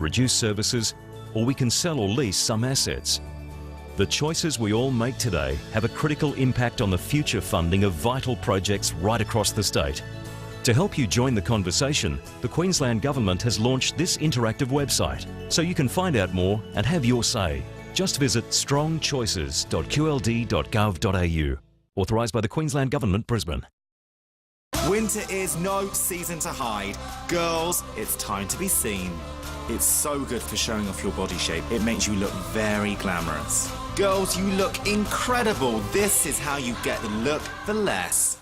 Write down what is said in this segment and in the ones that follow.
reduce services, or we can sell or lease some assets. The choices we all make today have a critical impact on the future funding of vital projects right across the state. To help you join the conversation, the Queensland Government has launched this interactive website, so you can find out more and have your say. Just visit strongchoices.qld.gov.au. Authorised by the Queensland Government, Brisbane. Winter is no season to hide. Girls, it's time to be seen. It's so good for showing off your body shape. It makes you look very glamorous. Girls, you look incredible. This is how you get the look for less.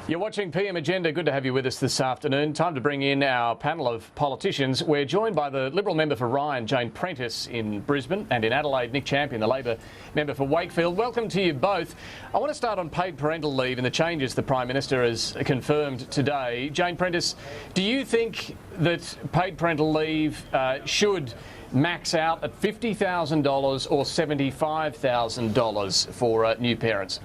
You're watching PM Agenda. Good to have you with us this afternoon. Time to bring in our panel of politicians. We're joined by the Liberal member for Ryan, Jane Prentice in Brisbane, and in Adelaide, Nick Champion, the Labor member for Wakefield. Welcome to you both. I want to start on paid parental leave and the changes the Prime Minister has confirmed today. Jane Prentice, do you think that paid parental leave should max out at $50,000 or $75,000 for new parents?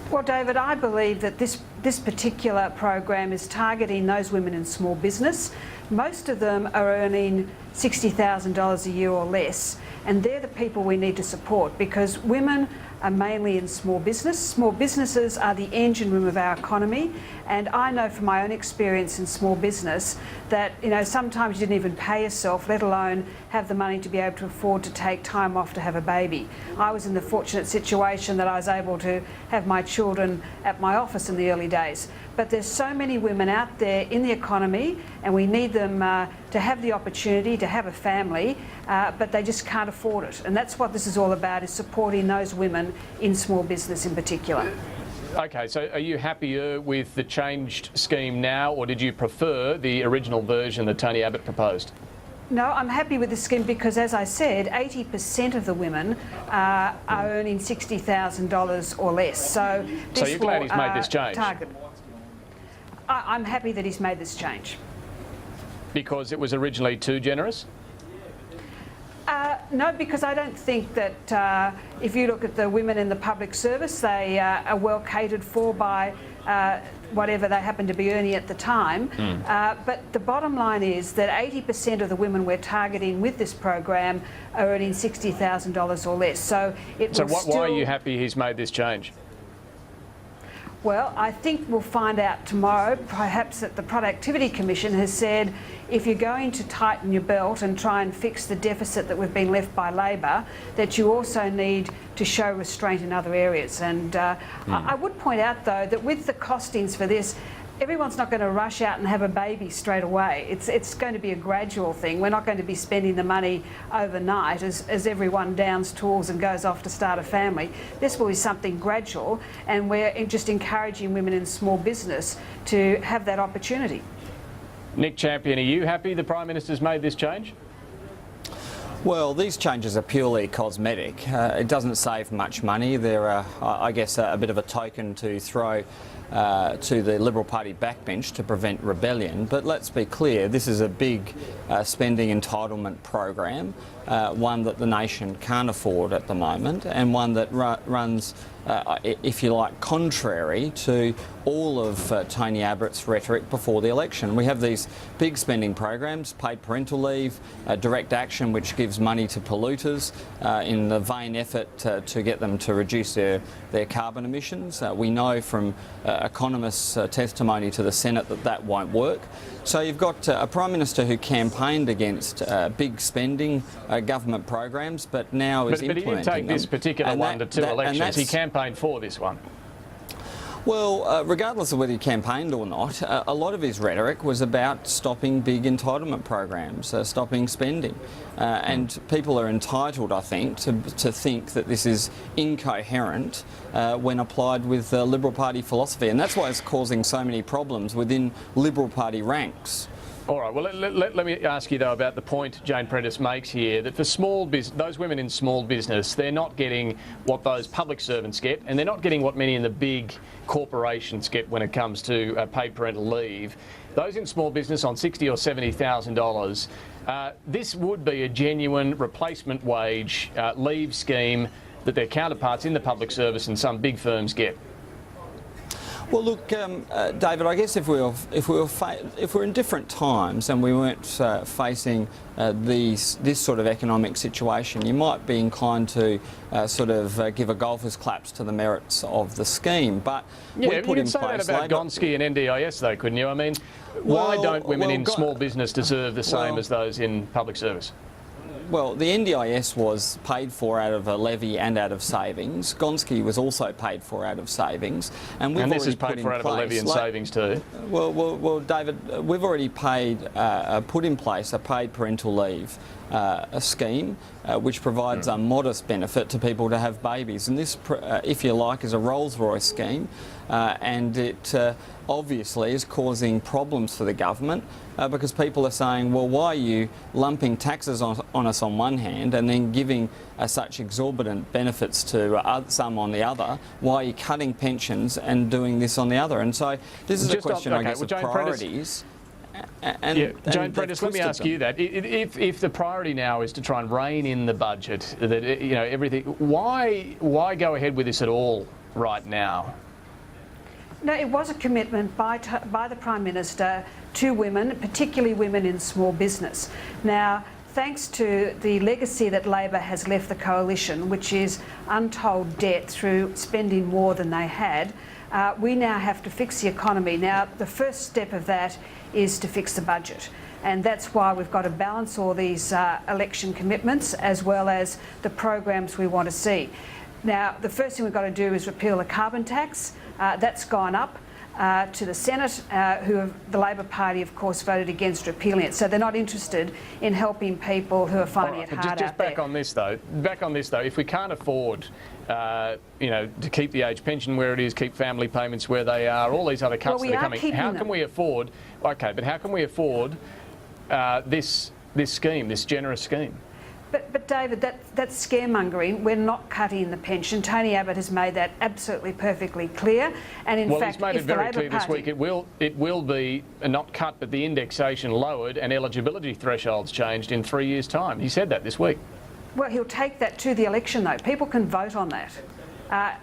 Well, David, I believe that this particular program is targeting those women in small business. Most of them are earning $60,000 a year or less, and they're the people we need to support because women are mainly in small business. Small businesses are the engine room of our economy, and I know from my own experience in small business that, you know, sometimes you didn't even pay yourself, let alone have the money to be able to afford to take time off to have a baby. I was in the fortunate situation that I was able to have my children at my office in the early days. But there's so many women out there in the economy, and we need them to have the opportunity to have a family, but they just can't afford it. And that's what this is all about, is supporting those women in small business in particular. Okay, so are you happier with the changed scheme now, or did you prefer the original version that Tony Abbott proposed? No, I'm happy with the scheme because, as I said, 80% of the women are earning $60,000 or less. So you're glad he's made this change? I'm happy that he's made this change. Because it was originally too generous? No, because I don't think that if you look at the women in the public service, they are well catered for by whatever they happen to be earning at the time. But the bottom line is that 80% of the women we're targeting with this program are earning $60,000 or less. So why are you happy he's made this change? Well, I think we'll find out tomorrow. Perhaps that the Productivity Commission has said if you're going to tighten your belt and try and fix the deficit that we've been left by Labor, that you also need to show restraint in other areas. And I would point out, though, that with the costings for this, everyone's not going to rush out and have a baby straight away. It's going to be a gradual thing. We're not going to be spending the money overnight as everyone downs tools and goes off to start a family. This will be something gradual, and we're just encouraging women in small business to have that opportunity. Nick Champion, are you happy the Prime Minister's made this change? Well, these changes are purely cosmetic. It doesn't save much money. They're, I guess, a bit of a token to throw to the Liberal Party backbench to prevent rebellion. But let's be clear, this is a big spending entitlement program, one that the nation can't afford at the moment, and one that runs, if you like, contrary to all of Tony Abbott's rhetoric before the election. We have these big spending programs, paid parental leave, direct action, which gives money to polluters in the vain effort to get them to reduce their carbon emissions. We know from economists' testimony to the Senate that won't work. So you've got a Prime Minister who campaigned against big spending government programs, but now is implementing them. But he didn't take this particular one to two elections. He campaigned for this one. Well, regardless of whether he campaigned or not, a lot of his rhetoric was about stopping big entitlement programs, stopping spending. And people are entitled, I think, to think that this is incoherent when applied with Liberal Party philosophy. And that's why it's causing so many problems within Liberal Party ranks. All right, well, let me ask you, though, about the point Jane Prentice makes here, that for those women in small business, they're not getting what those public servants get, and they're not getting what many in the big corporations get when it comes to paid parental leave. Those in small business on $60,000 or $70,000, this would be a genuine replacement wage leave scheme that their counterparts in the public service and some big firms get. Well, look, David. I guess if we're in different times and we weren't facing this sort of economic situation, you might be inclined to give a golfer's claps to the merits of the scheme. But yeah, we you put could in say place that about Gonski and NDIS, though, couldn't you? I mean, why don't women in small business deserve the same as those in public service? Well, the NDIS was paid for out of a levy and out of savings. Gonski was also paid for out of savings, and this is paid for out of a levy and savings too. Well, David, we've already put in place a paid parental leave a scheme which provides a modest benefit to people to have babies, and this, if you like, is a Rolls-Royce scheme, and it obviously is causing problems for the government because people are saying, well, why are you lumping taxes on us on one hand and then giving such exorbitant benefits to some on the other? Why are you cutting pensions and doing this on the other? And so this is a question, I guess, of priorities. Jane Prentice, let me ask you that. If the priority now is to try and rein in the budget, that everything, why go ahead with this at all right now? No, it was a commitment by the Prime Minister to women, particularly women in small business. Now, thanks to the legacy that Labor has left the coalition, which is untold debt through spending more than they had, we now have to fix the economy. Now, the first step of that is to fix the budget. And that's why we've got to balance all these election commitments as well as the programs we want to see. Now, the first thing we've got to do is repeal the carbon tax. That's gone up to the Senate, the Labor Party, of course, voted against repealing it. So they're not interested in helping people who are finding it hard out there. Back on this though, if we can't afford, to keep the age pension where it is, keep family payments where they are, all these other cuts that are coming, how can we afford? Okay, but how can we afford this scheme, this generous scheme? But David, that's scaremongering. We're not cutting the pension. Tony Abbott has made that absolutely perfectly clear. And in fact, he's made it very clear this week. It will be not cut, but the indexation lowered and eligibility thresholds changed in 3 years' time. He said that this week. Well, he'll take that to the election, though. People can vote on that.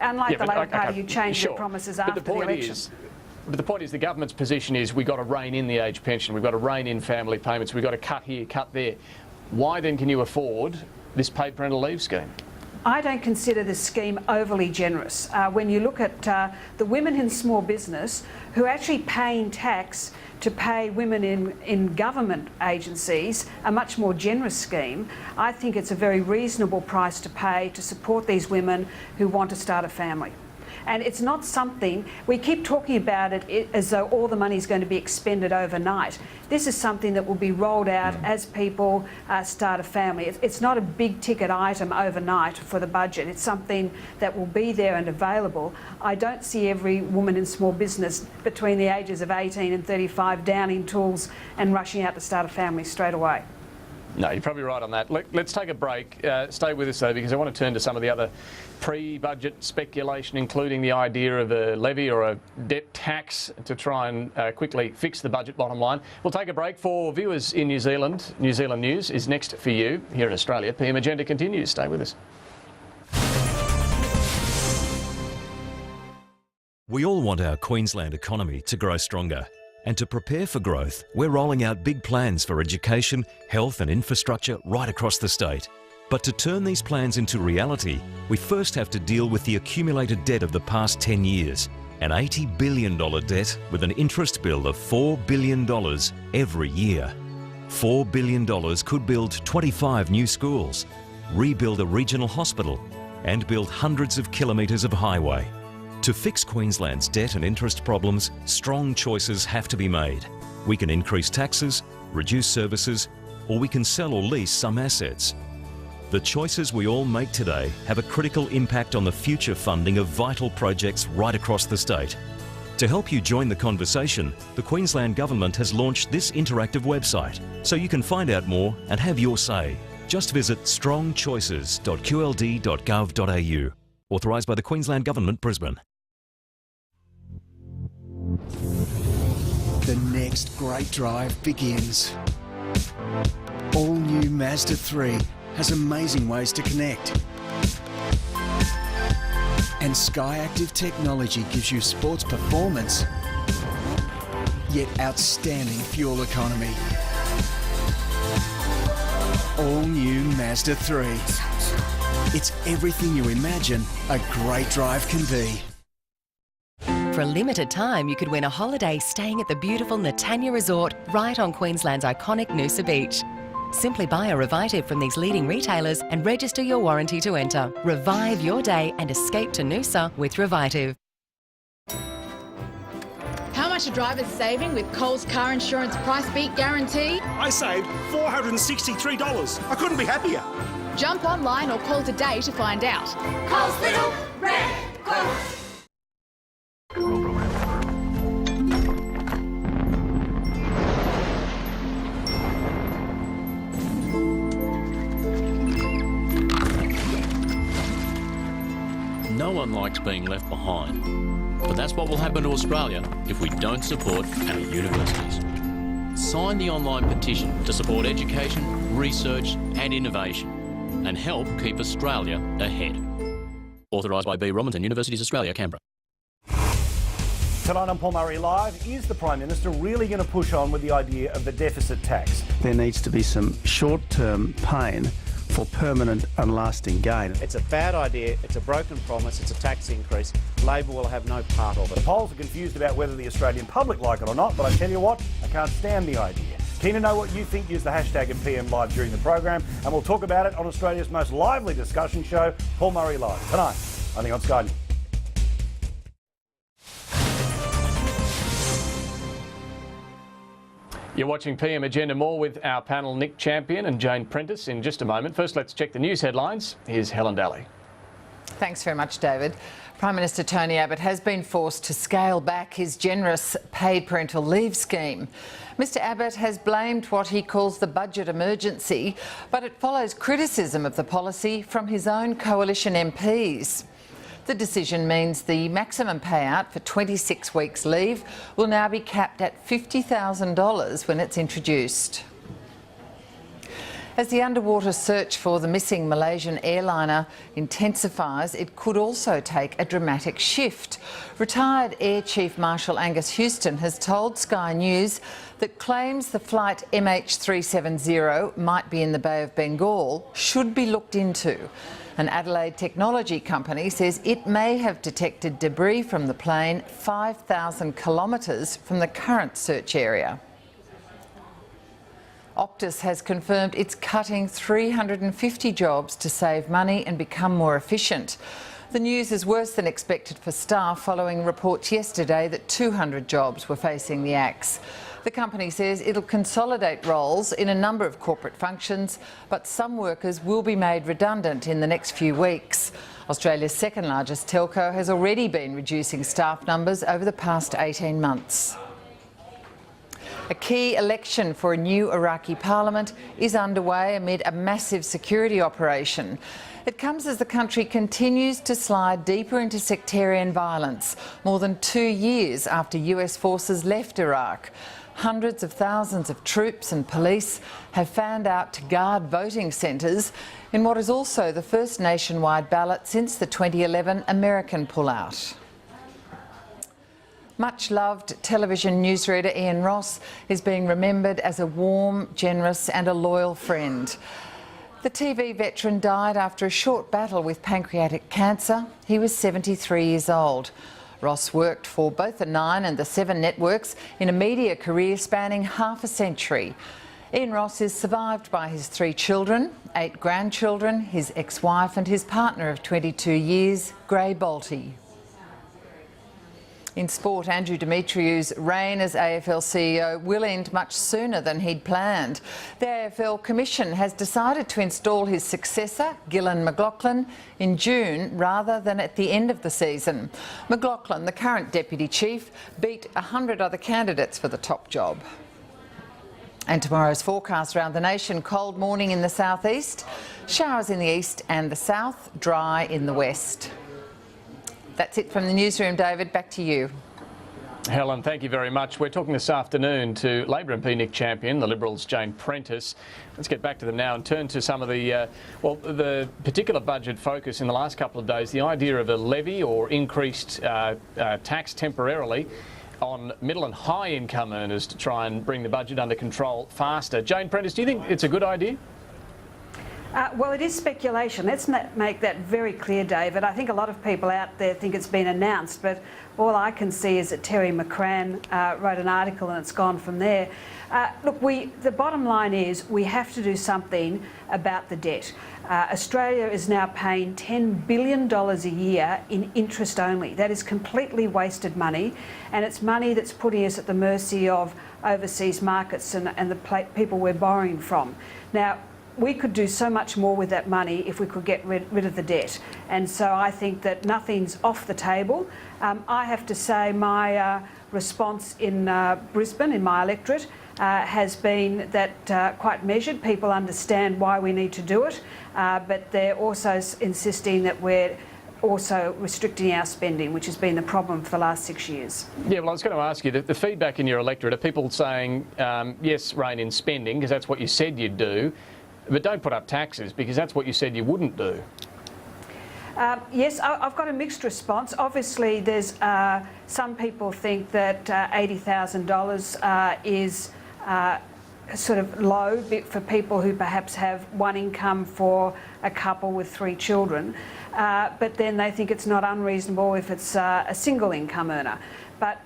Unlike the Labor Party, who changed their promises after the election. But the point is, the government's position is we've got to rein in the age pension, we've got to rein in family payments, we've got to cut here, cut there. Why then can you afford this paid parental leave scheme? I don't consider this scheme overly generous. When you look at the women in small business who are actually paying tax to pay women in government agencies a much more generous scheme, I think it's a very reasonable price to pay to support these women who want to start a family. And it's not something, we keep talking about it as though all the money is going to be expended overnight. This is something that will be rolled out as people start a family. It's not a big ticket item overnight for the budget. It's something that will be there and available. I don't see every woman in small business between the ages of 18 and 35 downing tools and rushing out to start a family straight away. No, you're probably right on that. Let's take a break. Stay with us, though, because I want to turn to some of the other pre-budget speculation, including the idea of a levy or a debt tax to try and quickly fix the budget bottom line. We'll take a break. For viewers in New Zealand, New Zealand News is next for you here in Australia. PM Agenda continues. Stay with us. We all want our Queensland economy to grow stronger. And to prepare for growth, we're rolling out big plans for education, health and infrastructure right across the state. But to turn these plans into reality, we first have to deal with the accumulated debt of the past 10 years. An $80 billion debt with an interest bill of $4 billion every year. $4 billion could build 25 new schools, rebuild a regional hospital and build hundreds of kilometres of highway. To fix Queensland's debt and interest problems, strong choices have to be made. We can increase taxes, reduce services, or we can sell or lease some assets. The choices we all make today have a critical impact on the future funding of vital projects right across the state. To help you join the conversation, the Queensland Government has launched this interactive website, so you can find out more and have your say. Just visit strongchoices.qld.gov.au. Authorised by the Queensland Government, Brisbane. The next great drive begins. All new Mazda 3 has amazing ways to connect. And Sky Active technology gives you sports performance, yet outstanding fuel economy. All new Mazda 3. It's everything you imagine a great drive can be. For a limited time, you could win a holiday staying at the beautiful Netanya Resort right on Queensland's iconic Noosa Beach. Simply buy a Revitive from these leading retailers and register your warranty to enter. Revive your day and escape to Noosa with Revitive. How much a driver's saving with Coles Car Insurance Price Beat Guarantee? I saved $463. I couldn't be happier. Jump online or call today to find out. Coles Little Red Quote. No one likes being left behind, but that's what will happen to Australia if we don't support our universities. Sign the online petition to support education, research and innovation and help keep Australia ahead. Authorised by B. Robinson, Universities Australia, Canberra. Tonight on Paul Murray Live, is the Prime Minister really going to push on with the idea of the deficit tax? There needs to be some short-term pain for permanent and lasting gain. It's a bad idea, it's a broken promise, it's a tax increase. Labor will have no part of it. The polls are confused about whether the Australian public like it or not, but I tell you what, I can't stand the idea. Keen to know what you think? Use the hashtag at PM Live during the program, and we'll talk about it on Australia's most lively discussion show, Paul Murray Live, tonight, only on Sky News. You're watching PM Agenda. More with our panel, Nick Champion and Jane Prentice, in just a moment. First, let's check the news headlines. Here's Helen Daly. Thanks very much, David. Prime Minister Tony Abbott has been forced to scale back his generous paid parental leave scheme. Mr Abbott has blamed what he calls the budget emergency, but it follows criticism of the policy from his own coalition MPs. The decision means the maximum payout for 26 weeks leave will now be capped at $50,000 when it's introduced. As the underwater search for the missing Malaysian airliner intensifies, it could also take a dramatic shift. Retired Air Chief Marshal Angus Houston has told Sky News that claims the flight MH370 might be in the Bay of Bengal should be looked into. An Adelaide technology company says it may have detected debris from the plane 5,000 kilometres from the current search area. Optus has confirmed it's cutting 350 jobs to save money and become more efficient. The news is worse than expected for staff following reports yesterday that 200 jobs were facing the axe. The company says it'll consolidate roles in a number of corporate functions, but some workers will be made redundant in the next few weeks. Australia's second largest telco has already been reducing staff numbers over the past 18 months. A key election for a new Iraqi parliament is underway amid a massive security operation. It comes as the country continues to slide deeper into sectarian violence, more than 2 years after US forces left Iraq. Hundreds of thousands of troops and police have fanned out to guard voting centres in what is also the first nationwide ballot since the 2011 American pullout. Much-loved television newsreader Ian Ross is being remembered as a warm, generous and a loyal friend. The TV veteran died after a short battle with pancreatic cancer. He was 73 years old. Ross worked for both the 9 and the 7 networks in a media career spanning half a century. Ian Ross is survived by his 3 children, 8 grandchildren, his ex-wife and his partner of 22 years, Gray Bolte. In sport, Andrew Demetriou's reign as AFL CEO will end much sooner than he'd planned. The AFL Commission has decided to install his successor, Gillan McLachlan, in June rather than at the end of the season. McLachlan, the current Deputy Chief, beat 100 other candidates for the top job. And tomorrow's forecast around the nation: cold morning in the southeast, showers in the east and the south, dry in the west. That's it from the newsroom, David. Back to you. Helen, thank you very much. We're talking this afternoon to Labor MP Nick Champion, the Liberals' Jane Prentice. Let's get back to them now and turn to some of the, the particular budget focus in the last couple of days, the idea of a levy or increased tax temporarily on middle and high income earners to try and bring the budget under control faster. Jane Prentice, do you think it's a good idea? Well, it is speculation. Let's make that very clear, David. I think a lot of people out there think it's been announced, but all I can see is that Terry McCrann wrote an article and it's gone from there. Look, the bottom line is we have to do something about the debt. Australia is now paying $10 billion a year in interest only. That is completely wasted money, and it's money that's putting us at the mercy of overseas markets and the people we're borrowing from. Now, we could do so much more with that money if we could get rid of the debt. And so I think that nothing's off the table. I have to say my response in Brisbane, in my electorate, has been that quite measured. People understand why we need to do it, but they're also insisting that we're also restricting our spending, which has been the problem for the last 6 years. Yeah, well, I was going to ask you, the feedback in your electorate, are people saying, yes, rein in spending, because that's what you said you'd do, but don't put up taxes because that's what you said you wouldn't do? Yes, I've got a mixed response. Obviously, there's some people think that $80,000 is sort of low for people who perhaps have one income for a couple with 3 children, but then they think it's not unreasonable if it's a single income earner. But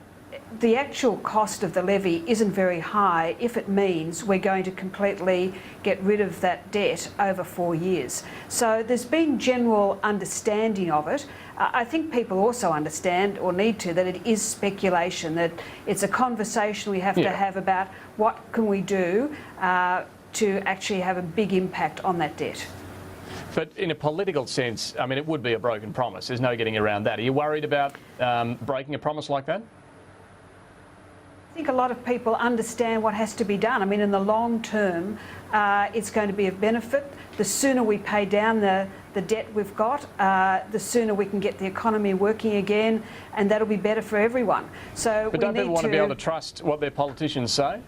the actual cost of the levy isn't very high if it means we're going to completely get rid of that debt over 4 years. So there's been general understanding of it. I think people also understand, or need to, that it is speculation, that it's a conversation we have to have about what can we do to actually have a big impact on that debt. But in a political sense, I mean, it would be a broken promise. There's no getting around that. Are you worried about breaking a promise like that? I think a lot of people understand what has to be done. I mean, in the long term, it's going to be of benefit. The sooner we pay down the debt we've got, the sooner we can get the economy working again, and that'll be better for everyone. So, but don't people want to be able to trust what their politicians say?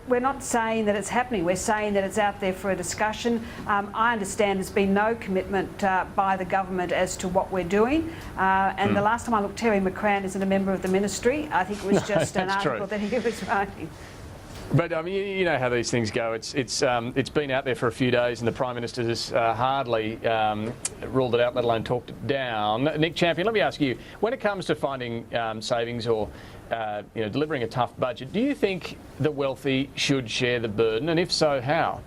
We're not saying that it's happening. We're saying that it's out there for a discussion. I understand there's been no commitment by the government as to what we're doing. And the last time I looked, Terry McCrann isn't a member of the ministry. I think it was just an article that he was writing. But I mean, you know how these things go. It's been out there for a few days, and the Prime Minister has hardly ruled it out, let alone talked it down. Nick Champion, let me ask you: when it comes to finding savings or delivering a tough budget, do you think the wealthy should share the burden, and if so, how?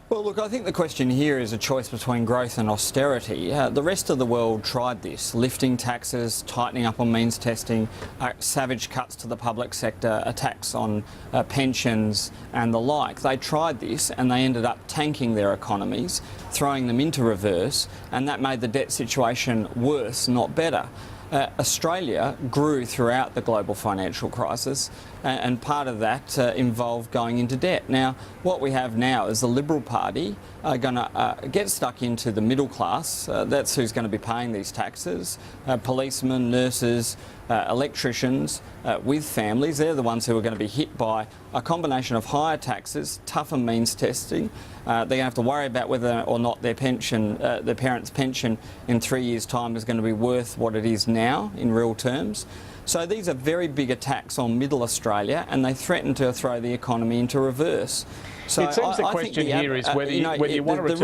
Well, look, I think the question here is a choice between growth and austerity. The rest of the world tried this, lifting taxes, tightening up on means testing, savage cuts to the public sector, attacks on pensions and the like. They tried this and they ended up tanking their economies, throwing them into reverse, and that made the debt situation worse, not better. Australia grew throughout the global financial crisis, and part of that involved going into debt. Now, what we have now is the Liberal Party are going to get stuck into the middle class. That's who's going to be paying these taxes. Policemen, nurses, electricians with families, they're the ones who are going to be hit by a combination of higher taxes, tougher means testing. They're going to have to worry about whether or not their pension, their parents' pension in 3 years' time is going to be worth what it is now in real terms. So these are very big attacks on middle Australia, and they threaten to throw the economy into reverse. So it seems the question here is whether you want to return...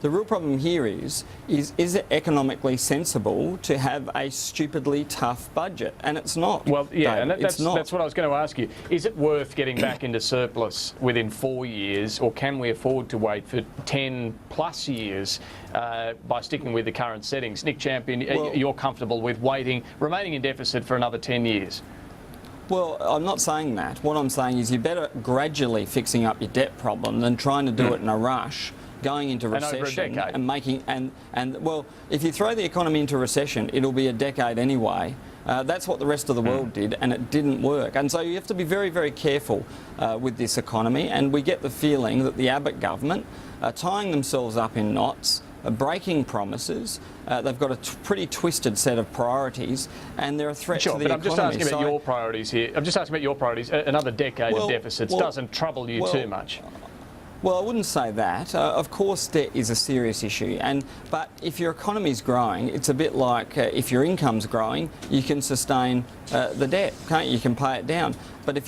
The real problem here is it economically sensible to have a stupidly tough budget? And it's not. Well, yeah, David, and that's what I was going to ask you. Is it worth getting back into surplus within 4 years, or can we afford to wait for 10 plus years by sticking with the current settings? Nick Champion, you're comfortable with remaining in deficit for another 10 years? Well, I'm not saying that. What I'm saying is you're better gradually fixing up your debt problem than trying to do it in a rush, going into recession and making well, if you throw the economy into recession, it'll be a decade anyway. That's what the rest of the world did, and it didn't work. And so you have to be very, very careful with this economy. And we get the feeling that the Abbott government are tying themselves up in knots, breaking promises. They've got a pretty twisted set of priorities, and they're a threat to the economy. But I'm just asking about your priorities here. I'm just asking about your priorities. Another decade of deficits doesn't trouble you too much. Well, I wouldn't say that. Of course, debt is a serious issue, but if your economy's growing, it's a bit like if your income's growing, you can sustain the debt, can't you? You can pay it down. But if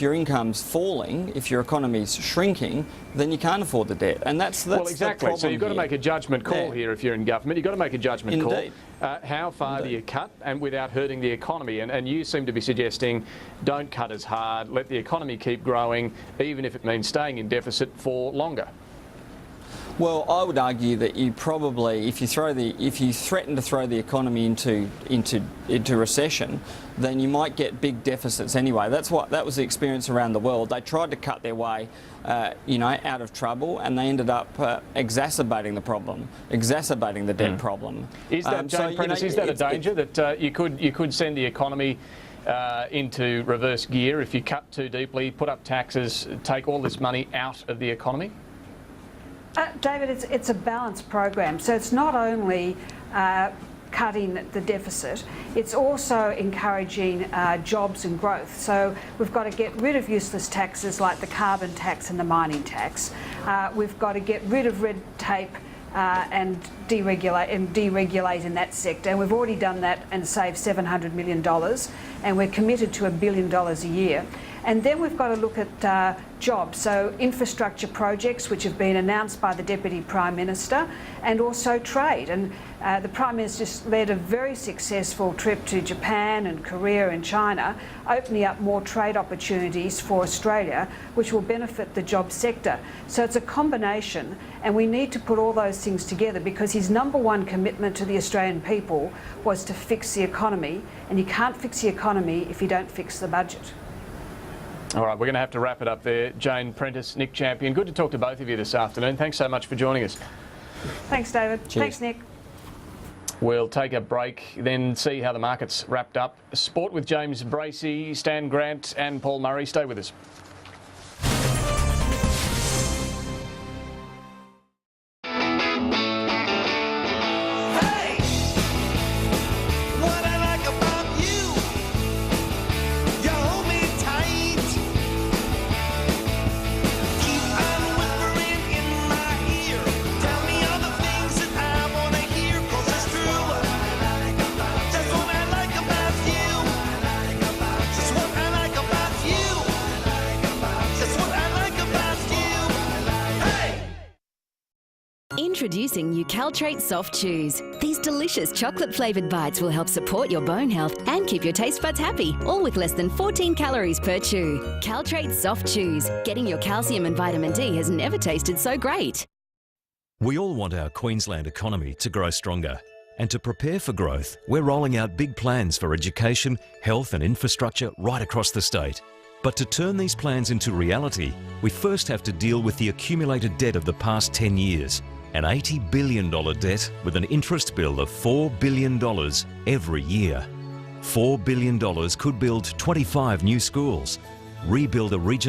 your income's falling, if your economy's shrinking, then you can't afford the debt, and that's well, exactly. The problem so you've got to make a judgment call here if you're in government. You've got to make a judgment call. How far do you cut, and without hurting the economy? And you seem to be suggesting don't cut as hard. Let the economy keep growing, even if it means staying in deficit for longer. Well, I would argue that you probably, if you threaten to throw the economy into recession, then you might get big deficits anyway. That was the experience around the world. They tried to cut their way, out of trouble, and they ended up exacerbating the problem, exacerbating the debt problem. Is that, Jane Prentice, is that a danger that you could send the economy into reverse gear if you cut too deeply, put up taxes, take all this money out of the economy? David, it's a balanced program, so it's not only cutting the deficit, it's also encouraging jobs and growth. So we've got to get rid of useless taxes like the carbon tax and the mining tax. We've got to get rid of red tape and deregulate in that sector. And we've already done that and saved $700 million, and we're committed to $1 billion a year. And then we've got to look at jobs, so infrastructure projects which have been announced by the Deputy Prime Minister, and also trade. And the Prime Minister just led a very successful trip to Japan and Korea and China, opening up more trade opportunities for Australia, which will benefit the job sector. So it's a combination, and we need to put all those things together, because his number one commitment to the Australian people was to fix the economy, and you can't fix the economy if you don't fix the budget. All right, we're going to have to wrap it up there. Jane Prentice, Nick Champion, good to talk to both of you this afternoon. Thanks so much for joining us. Thanks, David. Cheers. Thanks, Nick. We'll take a break, then see how the market's wrapped up. Sport with James Bracey, Stan Grant and Paul Murray. Stay with us. Introducing new Caltrate Soft Chews. These delicious chocolate-flavoured bites will help support your bone health and keep your taste buds happy, all with less than 14 calories per chew. Caltrate Soft Chews. Getting your calcium and vitamin D has never tasted so great. We all want our Queensland economy to grow stronger. And to prepare for growth, we're rolling out big plans for education, health and infrastructure right across the state. But to turn these plans into reality, we first have to deal with the accumulated debt of the past 10 years. An $80 billion debt with an interest bill of $4 billion every year. $4 billion could build 25 new schools, rebuild a region